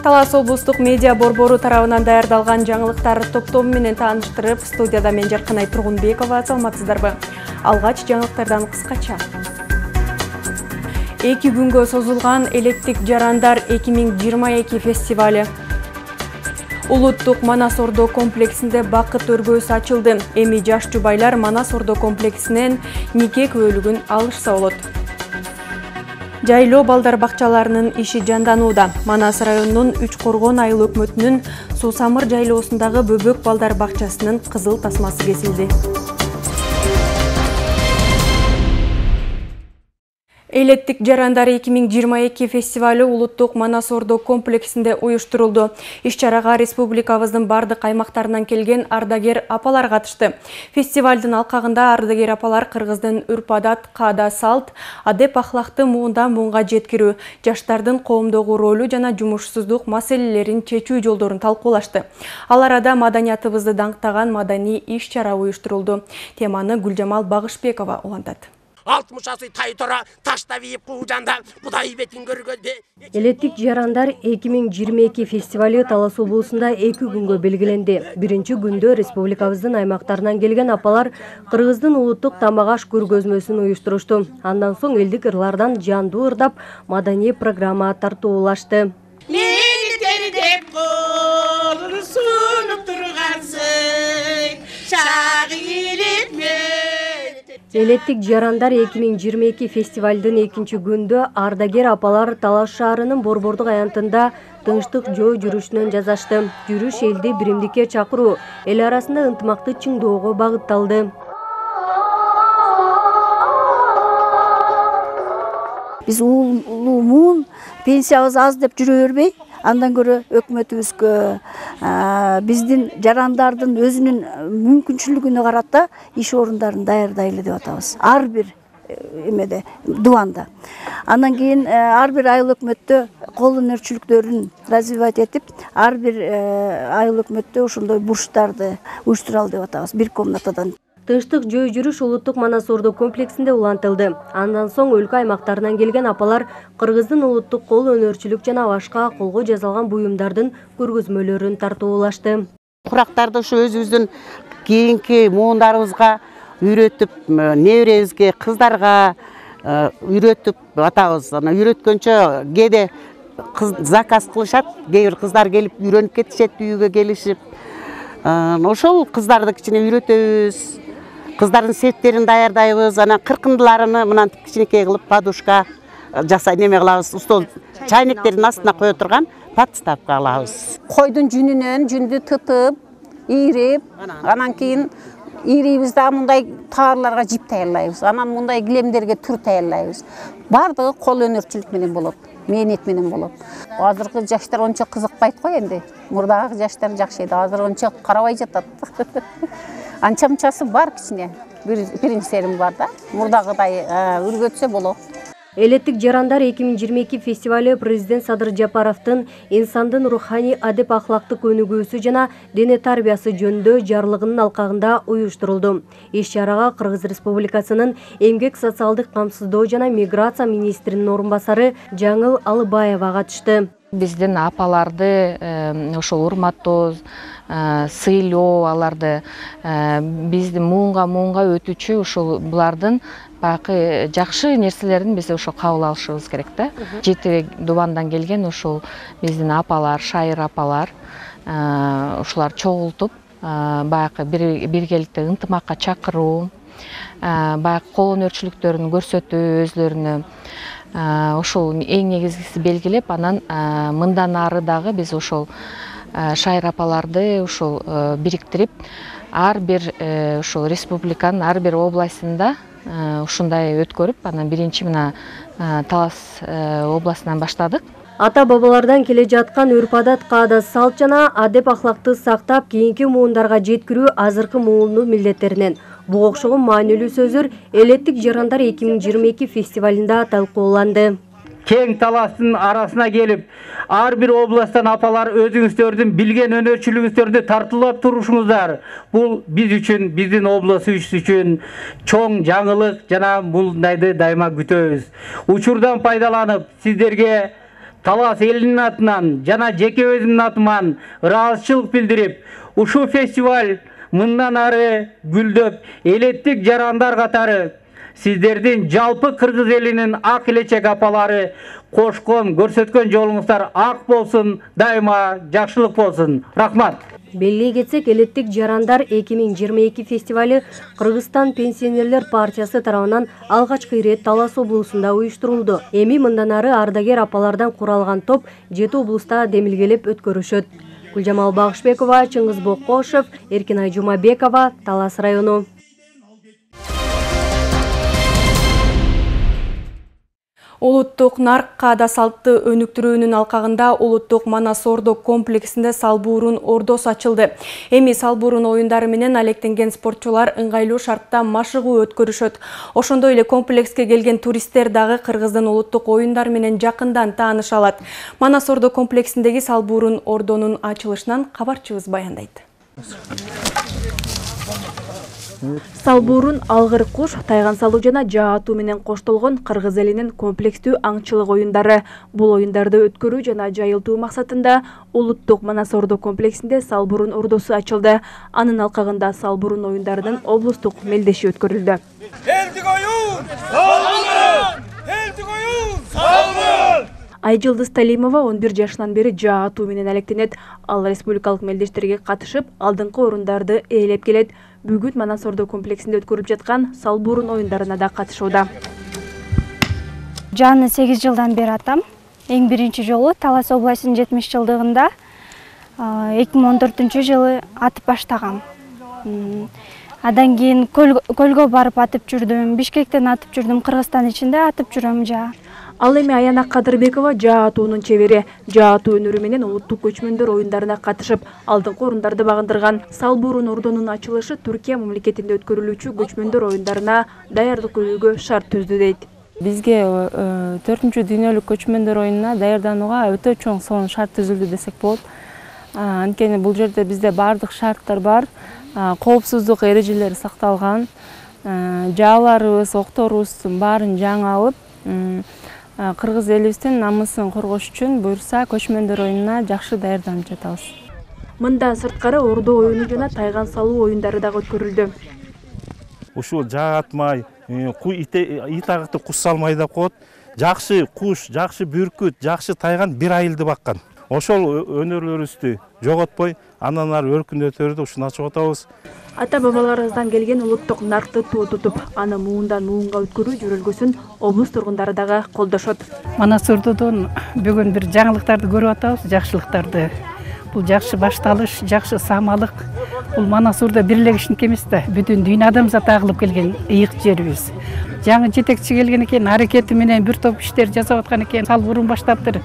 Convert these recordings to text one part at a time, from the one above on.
Талас облустук медиа борбору тарабынан даярдалган жаңылыктар топтому менен тааныштырып, студияда мен Жаркынай Тургунбекова, саламатсыздарбы? Алгач жаңылыктардан кыскача. 2 күнгө созулган Элеттик жарандар 2022 фестивали. Улуттук Манас Ордо комплексинде бакыт өргөөсү ачылды. Эми жаш жубайлар Манас Ордо комплексинен нике күбөлүгүн алышса болот. Жайлоо балдар бакчаларынын иши жанданууда. Манас районунун Үч Коргон айыл өкмөтүнүн Суусамыр жайлоосундагы бөбөк балдар бакчасынын кызыл тасмасы кесилди. Элеттик жарандар 2022 фестивали Улуттук Манас Ордо комплексинде уюштурулду. Иш-чарага республикабыздын бардык аймактарынан келген ардагер апалар катышты. Фестивалдын алкагында ардагер апалар кыргыздын үрп-адат, каада салт, адеп ахлакты муундан муунга жеткирүү, жаштардын коомдогу ролу жана жумушсуздук маселелерин чечүү жолдорун талкуулашты. Ал арада маданиятыбызды даңктаган маданий иш-чара уюштурулду. Теманы Гүлжамал Багышбекова улантат. 60 асый тайтора ташта вийип куужанда Кудай бетин көргөндө. Элеттик жарандар 2022 фестивали Талас облусунда 2 күнгө белгиленди. Биринчи күндө республикабыздын аймактарынан келген апалар кыргыздын улуттук тамак-аш көргөзмөсүн уюштурушту. Андан соң элдик ырлардан жандуу ырдап маданий программа тартуулашты. Элеттик жарандар 2022 фестивалдын 2 күндө ардагер апалар Талас шаарынын борбордук аянтында тынчтык жөө жүрүшүнөн жазашты. Жүрүш элди биримдикке чакыруу, эл арасында ынтымакты чыңдоого багытталды. Биз улуумун пенсиябыз аз деп жүрө бербей, андан көрө өкмөтүбүзгө биздин жарандардын өзүнүн мүмкүнчүлүгүнө карата иш орундарын даярдайлы деп атабыз. Ар бир эмеде дубанда. Андан кийин ар бир айыл өкмөттө кол өнөрчүлүктөрүн развивать этип, ар бир айыл өкмөттө ошондой бурчтарды уюштуралы деп атабыз. Бир комнатадан. Тынчтык жөө жүрүш Улуттук Манас Ордо комплексинде улантылды. Андан соң өлкө аймактарынан келген апалар кыргыздын улуттук кол өнөрчүлүк жана башка колго жазылган буюмдардын көргөзмөлөрүн тартуулашты. Курактарды ушу өзүбүздүн кийинки муундарыбызга үйрөтүп, неберебизге, кыздарга үйрөтүп атабыз. Ана үйрөткөнчө кээде заказ кылышат, кээ бир кыздар келип үйрөнүп кетишет, үйгө келишип. Ошол кыздарды кичине үйрөтөбүз. Кыздардын сеттерин даярдайбыз, анан кыркындыларыны мынан кичинекей кылып подушка жасай неме кылабыз. Стол чайнектердин астына кое турган подставка алабыз. Койдун жүнүнөн жүндү тытып, ийрип, анан кийин ийрийбиз да мындай таарыларга жип даярдайбыз. Анан мындай килемдерге тур даярдайбыз. Бардыгы кол өнөрчүлүк менен болот, мээнет менен болот. Азыркы жаштар ончо кызыкпайт го энди. Мурдагы жаштар жакшы эди, азыр ончо карабай жатат. Анча-мынчасы бар кичине. Биринчисерим бар да. Мурдагыдай үргөтсө болот. Элеттик жарандар 2022 фестивали президент Садыр Жапаровдун инсандын руханий адеп ахлактык өнүгүүсү жана дене тарбиясы жөнүндө жарлыгынын алкагында уюштурулду. Иш-чарага Кыргыз Республикасынын эмгек социалдык камсыздоо жана миграция министринин орун басары Жаңыл Алыбаева катышты. Биздин апаларды ошол урматтоо, сыйлоо, аларды биздин муунга өтүүчү ошол булардын бакы жакшы нерселерин биз ошо кабыл алышыбыз керек да. Жети дубандан келген ошол биздин апалар, шайыр апалар, ошолар чогултуп, баягы биргеликте ынтымакка чакыруу, баягы кол өнөрчүлүктөрүн көрсөтүү өзлөрүнө. Ошол эң негизгиси белгилеп, анан мындан ары дагы биз ошол шайыр апаларды ошол бириктирип, ар бир ошол республиканын ар бир областында ушундай өткөрүп, анан биринчи мына Талас областынан баштадык. Ата-бабалардан келе жаткан үрп-адат, каада салт жана адеп ахлакты сактап, кийинки муундарга жеткирүү азыркы муунун милдеттеринен. Буга окшогон маанилүү сөздөр Элеттик жарандар 2022 фестивалында талкууланды. Кең Таластын арасына келип, ар бир областтан апалар өзүңүздөрдүн билген өнөрчүлүгүңүздөрдү тартуулап турушуңуздар. Бул биз үчүн, биздин облус үчүн чоң жаңылык жана мындайды дайыма күтөбүз. Учурдан пайдаланып, сиздерге Талас элинин атынан жана жеке өзүмдүн атыман ыраазычылык билдирип, ушул фестиваль мындан ары гүлдөп, элеттик жарандар катары сиздердин жалпы кыргыз элинин ак келечек апалары кошкон, көрсөткөн жолуңуздар ак болсун, дайыма жакшылык болсун. Рахмат. Белгилей кетсек, элеттик жарандар 2022 фестивалі Кыргызстан пенсионерлер партиясы тарабынан алгачкы ирет Талас облусунда уюштурулду. Эми мындан ары ардагер апалардан куралган топ 7 облуста демилгелеп өткөрүшөт. Гүлжамал Багышбекова, Чыңгыз Боккошев, Эркинай Жумабекова, Талас району. Улуттук нарк каада салтты өнүктүрүүнүн алкагында Улуттук Манас Ордо комплексинде салбуурун ордосу ачылды. Эми салбуурун оюндары менен алектенген спортчулар ыңгайлуу шартта машыгуу өткөрүшөт. Ошондой эле комплекске келген туристтер дагы кыргыздын улуттук оюндары менен жакындан тааныша алат. Манас Ордо комплексиндеги салбуурун ордонун ачылышынан кабарчыбыз баяндайт. Салбуурун алгыр куш, тайган салуу жана жаатуу менен коштолгон кыргыз элинин комплекстүү аңчылык оюндары. Бул оюндарды өткөрүү жана жайылтуу максатында Улуттук Манас Ордо комплексинде салбуурун ордосу ачылды. Анын алкагында салбуурун оюндарынын облустук мелдеши өткөрүлдү. Элдик оюн! Салбуурун! Элдик оюн! Салбуурун! Айжылдыз Талимова 11 жашынан бери жаатуу менен алектенет. Ал республикалык мелдештерге катышып, алдыңкы орундарды ээлеп келет. Бүгүн Манас Ордо комплексинде өткөрүп жаткан салбуурун оюндарына да катышууда. Жаны 8 жылдан бери атам. Эң биринчи жолу Талас областынын 70 жылдыгында 2014-жылы атып баштагам. Адан кийин көлгө барып атып жүрдүм, Бишкектен атып жүрдүм, Кыргызстан ичинде атып жүрөм жа. Ал эми Аяна Кадырбекова жаатуунун чебери. Жаатуу өнөрү менен улуттук көчмөндөр оюндарына катышып, алдыңкы орундарды багындырган. Салбуурун ордонун ачылышы Түркия мамлекетинде өткөрүлүүчү көчмөндөр оюндарына даярдык көрүүгө шарт түздү дейт. Бизге 4-чү дүйнөлүк көчмөндөр оюнуна даярданууга өтө чоң сонун шарт түзүлдү десек болот. Анткени бул жерде бизде бардык шарттар бар, коопсуздук эрежелери сакталган, жааларыбыз, окторубуздун баарын жаңы алып, кыргыз элибиздин намысын коргош үчүн буюрса көчмөндөр оюнуна жакшы даярданып жатабыз. Мындан сырткары ордо оюну жана тайган салуу оюндары дагы өткөрүлдү. Ушул жаатмай, ит агыкты куш салмай деп коет. Жакшы куш, жакшы бүркүт, жакшы тайган бир айылды баккан. Ошол өнөрлөрүбүздү жоготпой, андан ары өркүндөтөрдү, ушуну ачып атабыз. Ата бабаларыбыздан келген улуттук наркты туу тутуп, аны муундан муунга өткөрүү жөрөлгөсүн облус тургундары дагы колдошот. Манас Ордодон бүгүн бир жаңылыктарды көрүп атабыз, жакшылыктарды. Бул жакшы башталыш, жакшы самалык. Бул Манас Ордо бир эле кишиники эмес да, бүтүн дүйнө адамзат агылып келген ыйык жерибиз. Жаңы жетекчи келген экен, аракети менен бир топ иштер жасап аткан экен, салбуурун баштаптыр.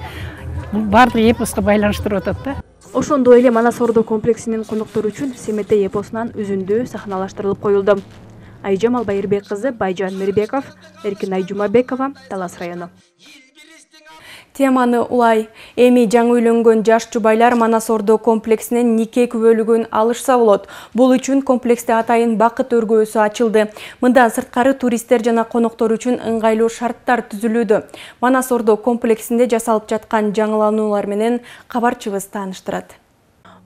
Бул бардык эпоска байланыштырып атат да. Ошондой эле Манас Ордо комплексинин коноктору үчүн Семетей эпосунан үзүндү сахналаштырылып коюлду. Айжамал Байырбек кызы, Байжан Мирбеков, Эркинай Жумабекова, Талас району. Теманы улай. Эми жаңы үйлөнгөн жаш жубайлар Манас Ордо комплексинен нике күбөлүгүн алышса болот. Бул үчүн комплексте атайын бакыт өргөөсү ачылды. Мындан сырткары туристтер жана коноктор үчүн ыңгайлуу шарттар түзүлүүдө. Манас Ордо комплексинде жасалып жаткан жаңылануулар менен кабарчыбыз тааныштырат.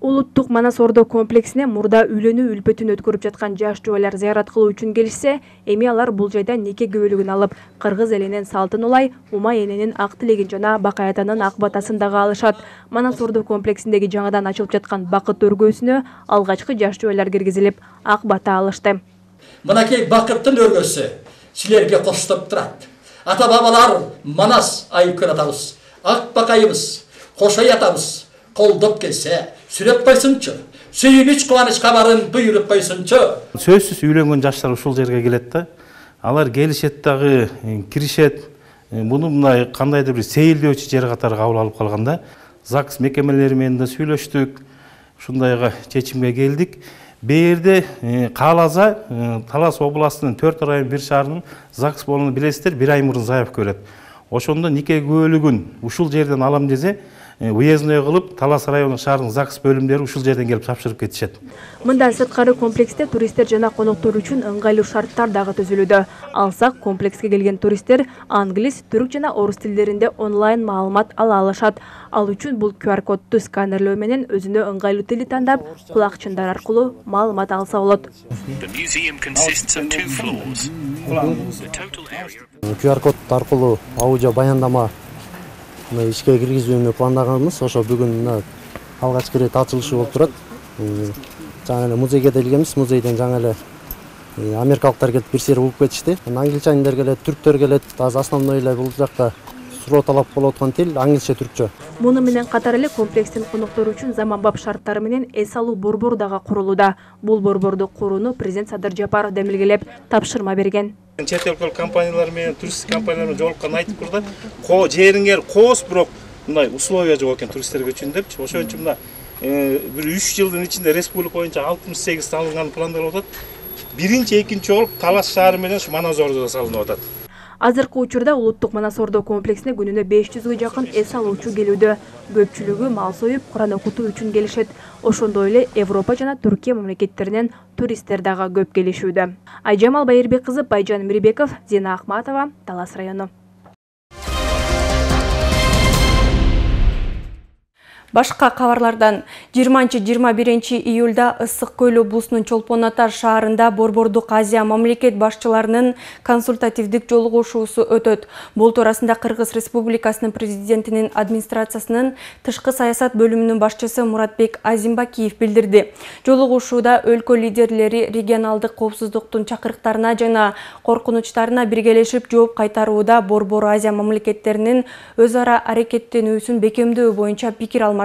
Улуттук Манас Ордо комплексине мурда үйлөнүү үлпөтүн өткөрүп жаткан жаш жубайлар зыярат кылуу үчүн келишсе, эми алар бул жайда нике күбөлүгүн алып, кыргыз элинин салтын улай, ума эненин ак тилегин жана бакай атанын ак батасын дагы алышат. Манас Ордо комплексиндеги жаңадан ачылып жаткан бакыт өргөөсүнө алгачкы жаш жубайлар киргизилип, ак бата алышты. Мынакей бакыттын өргөөсү силерге коштоп турат. Ата бабалар Манас айыккан атабыз, ак бакайыбыз, кошой атабыз колдоп келсе, сүрөп койсунчу. Сүйүнүч кубаныч кабарын буйруп койсунчу. Сөзсүз үйлөнгөн жаштар ушул жерге келет да. Алар келишет дагы, киришет. Муну мындай кандайдыр бир сейилдөөчү жер катары кабыл алып калганда, ЗАГС мекемелери менен да сүйлөштүк. Ушундайга чечимге келдик. Берде кааласа Талас областынын 4 район 1 шаарынын ЗАГС болуну билесиздер, 1 ай мурун заявка берет. Ошондо нике күбөлүгүн ушул жерден алам десе, уездной кылып Талас районунун шаардын ЗАГС бөлүмдөрү ушул жерден келип тапшырып кетишет. Мындан сырткары комплексте туристтер жана коноктор үчүн ыңгайлуу шарттар дагы түзүлүүдө. Алсак, комплекске келген туристтер англис, түрк жана орус тилдеринде онлайн маалымат ала алышат. Ал үчүн бул QR-кодду сканерлөө менен өзүнө ыңгайлуу тилди тандап, кулакчындар аркылуу маалымат алса болот. QR-код аркылуу аудио баяндама ишке киргизүүнү пландаганбыз. Ошо бүгүн алгачкы ирет ачылышы болуп турат. Жаңы эле музейге келгенбиз. Музейден жаңы эле америкалыктар келип бир сери угуп кетишти. Англичандар келет, түрктөр келет. Азыр основной эле бул жакта суроо талап болуп аткан тил англисче, түркчө. Муну менен катар эле комплекстин коноктору үчүн заманбап шарттары менен эс алуу борбору дагы курулууда. Бул борборду курууну президент Садыр Жапаров демилгелеп тапшырма берген. Чет өлкөлүк компаниялар менен, туристтик компаниялар менен жолуккан айтып турду. Жериңер коос, бирок мындай условия жок экен туристтерге үчүн депчи. Ошон үчүн мына бир 3 жылдын ичинде республика боюнча 68 салынган пландалып атат. Биринчи, экинчи жолу Талас шаары менен Манасордо салынып атат. Азыркы учурда улуттук Манасордо комплексине күнүнө 500га жакын эс алуучу келүүдө. Көпчүлүгү мал союп, Куран окутуу үчүн келишет. Ошондой эле Европа жана Түркия мамлекеттеринен туристтер дагы көп келишүүдө. Айжамал Байырбек кызы, Байжан Мирбеков, Зина Ахматова, Талас району. Башка кабарлардан 20-21 июлда Ысык Көл облусунун Чолпон Ата шаарында Борбордук Азия мамлекет башчыларынын консультативдик жолугушуусу өтөт. Бул туурасында Кыргыз Республикасынын президентинин администрациясынын тышкы саясат бөлүмүнүн башчысы Муратбек Азимбакиев билдирди. Жолугушууда өлкө лидерлери регионалдык коопсуздуктун чакырыктарына жана коркунучтарына биргелешип жооп кайтарууда Борбор Азия мамлекеттеринин өз ара аракеттенүүсүн бекемдөө боюнча пикир алмашат.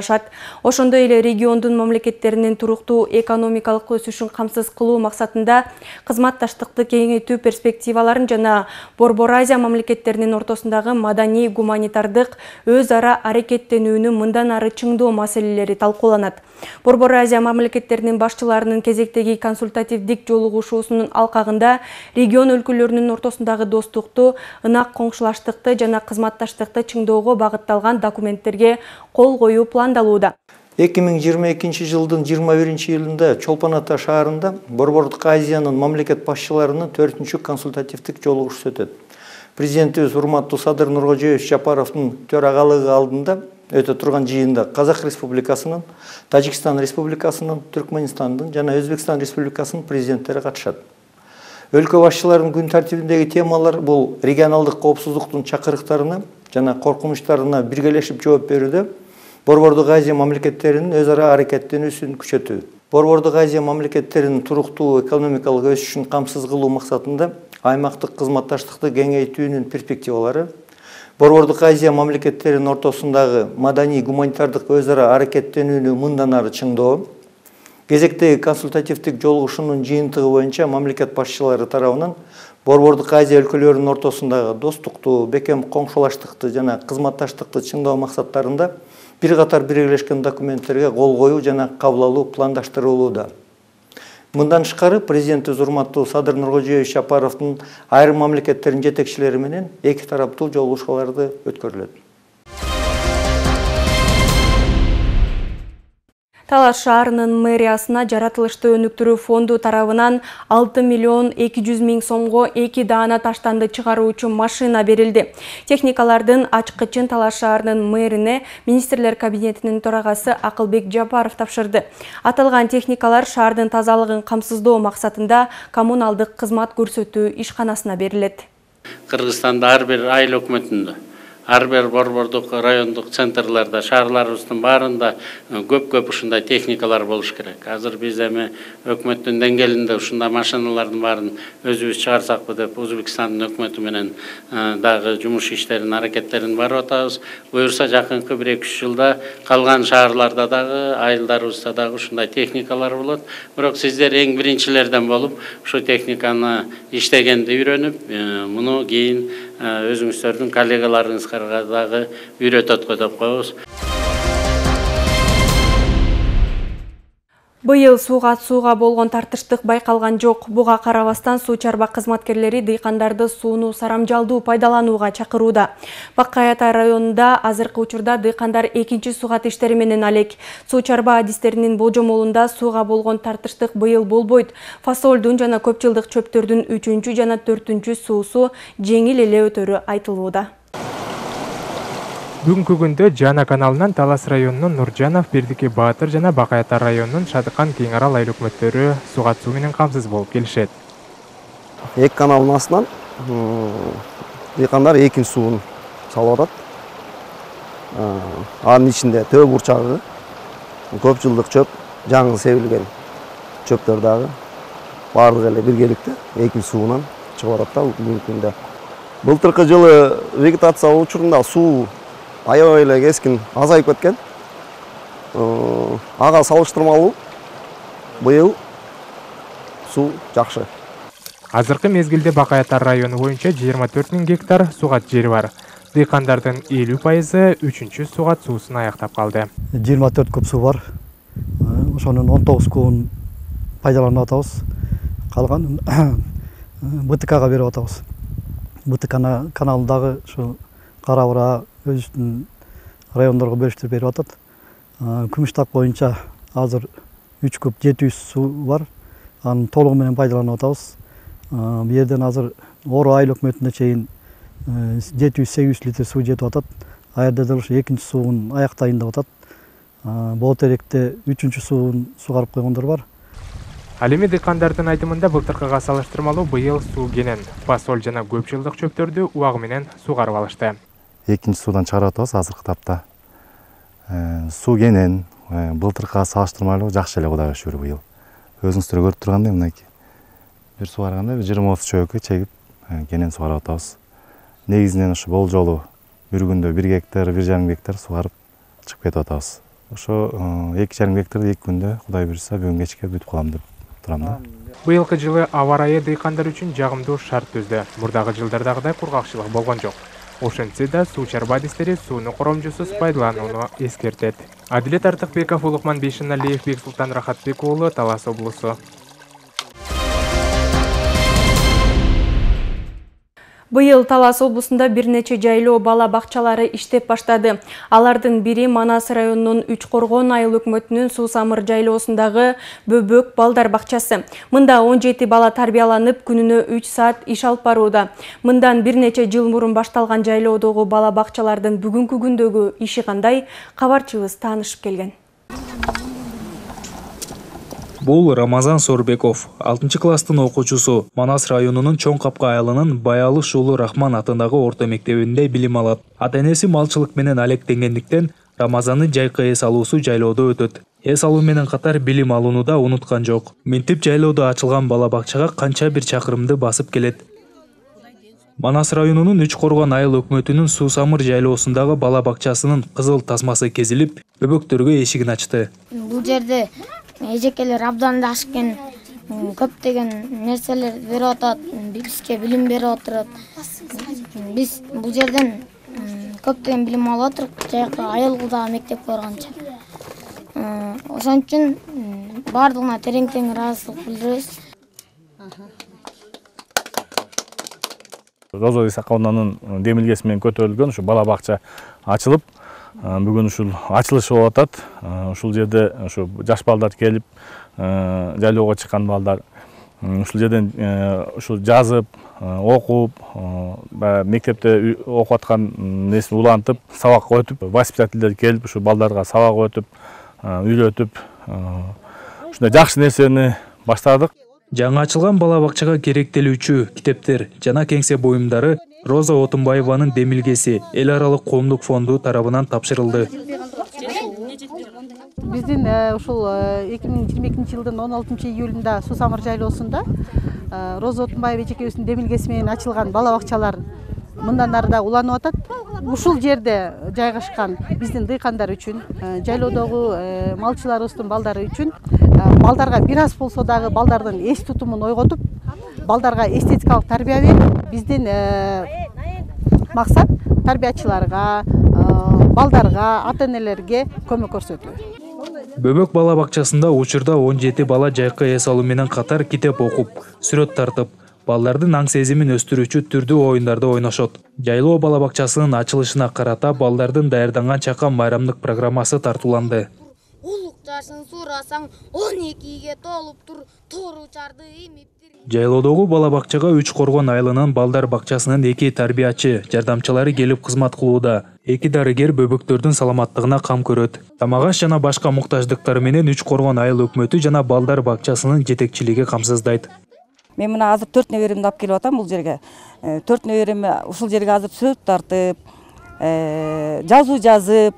Ошондой эле региондун мамлекеттеринин туруктуу экономикалык өсүшүн камсыз кылуу максатында кызматташтыкты кеңейтүү перспективаларын жана Борбор Азия мамлекеттеринин ортосундагы маданий гуманитардык өз ара аракеттенүүнү мындан ары чыңдоо маселелери талкууланат. Борбор Азия мамлекеттеринин башчыларынын кезектеги консультативдик жолугушуусунун алкагында регион өлкөлөрүнүн ортосундагы достукту, ынак коңшулаштыкты жана кызматташтыкты чыңдоого багытталган документтерге кол коюу пландалууда. 2022 жылдын 21 июлунда Чолпон Ата шаарында Борбордук Азиянын мамлекет башчыларынын 4-чү консультативдик жолугушуусу өтөт. Президентибиз урматтуу Садыр Нуркожоевич Жапаровдун төрагалыгы алдында өтө турган жыйында Казак Республикасынын, Тажикстан Республикасынын, Түркмөнстандын жана Өзбекстан Республикасынын президенттери катышат. Өлкө башчыларынын күн тартибиндеги темалар бул регионалдык коопсуздуктун чакырыктарына жана коркунучтарына биргелешип жооп берүүдө Борбордук Азия мамлекеттеринин өз ара аракеттенүүсүн күчөтүү. Борбордук Азия мамлекеттеринин туруктуу экономикалык өсүшүн камсыз кылуу максатында аймактык кызматташтыкты кеңейтүүнүн перспективалары, Борбордук Азия мамлекеттеринин ортосундагы маданий гуманитардык өз ара аракеттенүүнү мындан ары чыңдоо, кезектеги консультативдик жолугушуунун жыйынтыгы боюнча мамлекет башчылары тарабынан Борбордук Азия өлкөлөрүнүн ортосундагы достукту, бекем коңшулаштыкты жана кызматташтыкты чыңдоо максаттарында бир катар биргелешкен документтерге кол коюу жана кабыл алуу пландаштырылууда. Мындан тышкары президентибиз урматтуу Садыр Нуркожоевич Жапаровдун айрым мамлекеттердин жетекчилери менен эки тараптуу жолугушууларды өткөрүлөт. Талас шаарынын мэриясына жаратылышты өнүктүрүү фонду тарабынан 6 миллион 200 миң сомго 2 даана таштанды чыгаруучу машина берилди. Техникалардын ачкычын Талас шаарынын мэрине министрлер кабинетинин төрагасы Акылбек Жапаров тапшырды. Аталган техникалар шаардын тазалыгын камсыздоо максатында коммуналдык кызмат көрсөтүү ишканасына берилет. Кыргызстанда ар бир айыл өкмөтүндө, ар бир борбордук райондук центрларда, шаарларыбыздын баарында көп ушундай техникалар болуш керек. Азыр биз эми өкмөттүн деңгээлинде ушундай машиналардын баарын өзүбүз чыгарсакпы деп Өзбекстандын өкмөтү менен дагы жумуш иштерин, аракеттерин барып атабыз. Буюрса жакынкы 1-2 жылда калган шаарларда дагы, айылдарыбызда дагы ушундай техникалар болот. Бирок сиздер эң биринчилерден болуп, ушу техниканы иштегенди үйрөнүп, муну кийин өзүңүздөрдүн коллегаларыңызга дагы үйрөтөт деп коебуз. Быйыл сууга болгон тартыштык байкалган жок. Буга карабастан суу чарба кызматкерлери дыйкандарды сууну сарамжалдуу пайдаланууга чакырууда. Бакай Ата районунда азыркы учурда дыйкандар экинчи сугат иштери менен алек. Суу чарба адистеринин болжомолунда сууга болгон тартыштык быйыл болбойт. Фасолдун жана көп жылдык чөптөрдүн 3 жана 4 суусу жеңил эле өтөрү айтылууда. Бүгүнкү күндө Жана каналынан Талас районунун Нуржанов, Бердике Баатыр жана Бакай Ата районунун Шадыкан Кеңарал айыл өкмөттөрү суга суу менен камсыз болуп келишет. Эки каналдын астынан дыйкандар экинчи суун салып атат. Анын ичинде төө бурчагы, көп жылдык чөп, жаңы себилген чөптөр дагы баардыгы эле биргеликте экинчи суунан чыгып атат да бүгүнкү күндө. Былтыркы жылы вегетация учурунда суу аябай эле кескин азайып кеткен. Ага салыштырмалуу быйыл суу жакшы. Азыркы мезгилде Бакай Ата району боюнча 24 000 гектар сугат жери бар. Дыйкандардын 50% 3-чү сугат суусун аяктап калды. 24 куб суу бар. Ошонун 19 кубун пайдаланып атабыз. Калган БТКга берип атабыз. БТК каналындагы ушу кара бура өзүнүн райондорго бөлүштүрүп берип атат. Күмүштак боюнча азыр 3 куб 700 суу бар. Аны толугу менен пайдаланып атабыз. Бу жерден азыр Ору айыл өкмөтүнө чейин 700-800 литр суу жетип атат. А жерде дал ушу экинчи суун аяктайын деп атат. Болотеректе 3-чү суун сугарып койгондор бар. Ал эми дыйкандардын айтымында былтыркыга салыштырмалуу быйыл суу кенен. Фасоль жана көп жылдык чөптөрдү убагы менен сугарып алышты. Экинчи суудан чыгарып атабыз азыркы тапта. Суу кенен былтыркыга салыштырмалуу жакшы эле Кудайга шүгүр быйыл. Өзүңүздөр көрүп тургандай мынакей. Бир сугарганда 20-30 чөбөккө чегип кенен сугарып атабыз. Негизинен ушу болжолу бир күндө 1 гектар, 1,5 гектар сугарып чыгып кетип атабыз. Ошо 2,5 гектарды 2 күндө Кудай буйрса бүгүн кечке бүтүп калам деп турам да. Быйылкы жылы аба ырайы дыйкандар үчүн жагымдуу шарт түздү. Мурдагы жылдардагыдай кургакчылык болгон жок. Ошентсе да суу чарба адистери сууну коромжусуз пайдаланууну эскертет. Адилет Артыкбеков, Улукман Бейшеналиев, Бексултан Рахатбек уулу, Талас облусу. Быйыл Талас облусунда бир нече жайлоо бала бакчалары иштеп баштады. Алардын бири Манас районунун Үч Коргон айыл өкмөтүнүн Суусамыр жайлоосундагы Бөбөк балдар бакчасы. Мында 17 бала тарбияланып, күнүнө 3 саат иш алып барууда. Мындан бир нече жыл мурун башталган жайлоодогу бала бакчалардын бүгүнкү күндөгү иши кандай? Кабарчыбыз таанышып келген. Бул Рамазан Сорбеков, 6-класстын окуучусу. Манас районунун Чоң Капка айылынын Баялыш уулу Рахман атындагы орто мектебинде билим алат. Ата-энеси малчылык менен алектенгендиктен Рамазанды жайкы эс алуусу жайлоодо өтөт. Эс алуу менен катар билим алууну да унуткан жок. Минтип жайлоодо ачылган бала бакчага канча бир чакырымды басып келет. Манас районунун Үч Коргон айыл өкмөтүнүн Суусамыр жайлоосундагы бала бакчасынын кызыл тасмасы кезилип, бөбөктөргө эшигин ачты. Бул жерде эжекелер абдан жашкен, көптөгөн нерселер берип атат, бизге билим берип отурат. Биз бул жерден көптөгөн билим алып отуруп, жайкы айылгудагы мектепке барганча. Ошон үчүн бардыгына терең ыраазычылык билдиребиз. Роза Исаковнанын демилгеси менен көтөрүлгөн ушу бала бакча ачылып, бүгүн ушул ачылышы болуп атат. Ушул жерде ушу жаш балдар келип, жайлоого чыккан балдар ушул жерден ушул жазып, окуп, мектепте окуп аткан несин улантып, сабак өтүп, воспитательдер келип, ушу балдарга сабак өтүп, үйрөтүп, ушундай жакшы нерсени баштадык. Жаңы ачылган бала бакчага керектелүүчү китептер жана кеңсе буюмдары Роза Отунбаеванын демилгеси эл аралык коомдук фонду тарабынан тапшырылды. Биздин ушул 2022 жылдын 16 июлунда Суусамыр жайлоосунда Роза Отунбаева эжекебиздин демилгеси менен ачылган бала бакчалар мындан ары да уланып атат. Ушул жерде жайгашкан биздин дыйкандар үчүн, жайлоодогу малчыларыбыздын балдары үчүн балдарга бир аз болсо дагы балдардын эс тутумун ойготуп, балдарга эстетикалык тарбия берип, биздин максат тарбиячыларга, балдарга, ата-энелерге көмөк көрсөтүү. Бөбөк бала бакчасында учурда 17 бала жайкы эс алуу менен катар китеп окуп, сүрөт тартып, балдардын аң сезимин өстүрүүчү түрдүү оюндарды ойношот. Жайлоо бала бакчасынын ачылышына карата балдардын даярданган чакан байрамдык программасы тартууланды. Улукташын сурасаң 12-ге толуп тур, тору чарды имиптир. Жайлоодогу бала бакчага 3 коргон айылынын балдар бакчасынын 2 тарбиячы, жардамчылары келип кызмат кылууда. 2 дарыгер бөбөктөрдүн саламаттыгына кам көрөт. Тамак-аш жана башка муктаждыктар менен 3 коргон айыл өкмөтү жана балдар бакчасынын жетекчилиги камсыздайт. Мен мына азыр 4 неберемди алып келип атам бул жерге. 4 неберем ушул жерге азыр сүрөт тартып, жазуу жазып,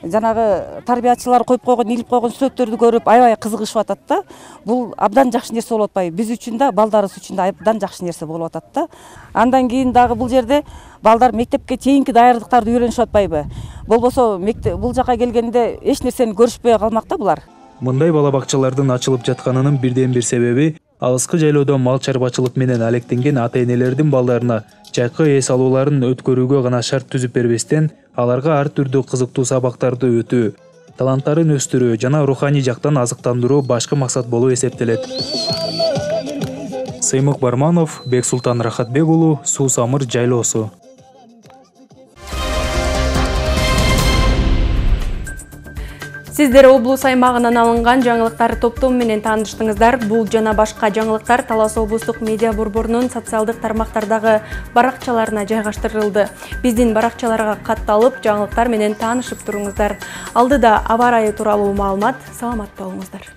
жанагы тарбиячылар коюп койгон, илип койгон сүрөттөрдү көрүп аябай кызыгышып атат да. Бул абдан жакшы нерсе болуп атпайбы? Биз үчүн да, балдарыбыз үчүн да абдан жакшы нерсе болуп атат да. Андан кийин дагы бул жерде балдар мектепке чейинки даярдыктарды үйрөнүшүп атпайбы? Болбосо бул жака келгенде эч нерсени көрүшпөй калмак да булар. Мындай бала бакчалардын ачылып жатканынын бирден бир себеби алыскы жайлоодо мал чарбачылык менен алектенген ата-энелердин балдарына жайкы эс алууларын өткөрүүгө гана шарт түзүп бербестен, аларга ар түрдүү кызыктуу сабактарды өтүү, таланттарын өстүрүү жана руханий жактан азыктандыруу башкы максат болуп эсептелет. Сыймык Барманов, Бексултан Рахатбек уулу, Суу Самыр жайлоосу. Сиздер облус аймагынан алынган жаңылыктар топтому менен тааныштыңыздар. Бул жана башка жаңылыктар Талас облустук медиа борборунун социалдык тармактардагы баракчаларына жайгаштырылды. Биздин баракчаларга катталып, жаңылыктар менен таанышып туруңуздар. Алдыда аба ырайы тууралуу маалымат. Саламатта болуңуздар.